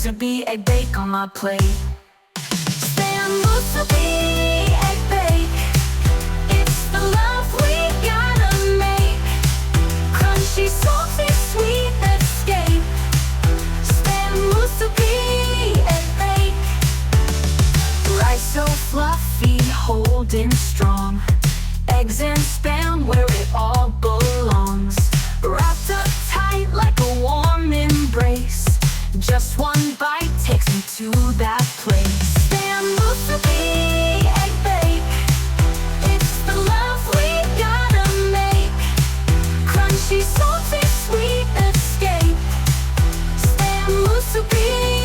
musubi egg bake on my plate. Stand musubi egg bake. It's the love we gotta make. Crunchy, salty, sweet escape. Stand musubi egg bake. Rice so fluffy, holding strong. Eggs and spam where it all belongs. Wrapped up tight like a warm embrace. Just one bite takes me to that place. Stand musubi egg bake. It's the love we gotta make. Crunchy, salty, sweet escape. Stand musubi